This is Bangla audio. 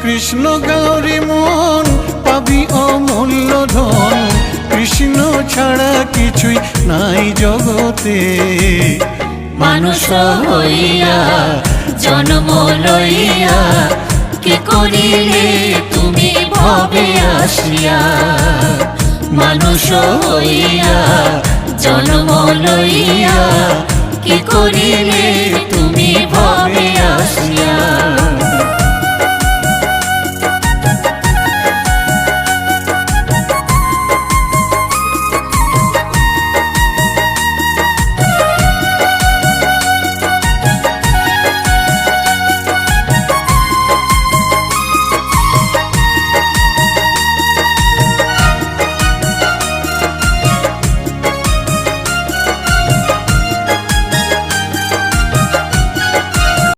কৃষ্ণ গৌরী মন পাবি অমূল্য ধন, কৃষ্ণ ছাড়া কিছুই নাই জগতে। মানুষ হইয়া জন্ম লইয়া কি করিলে তুমি ভবে আসিয়া। মানুষ হইয়া জন্ম লইয়া কি করিলে তুমি ভবে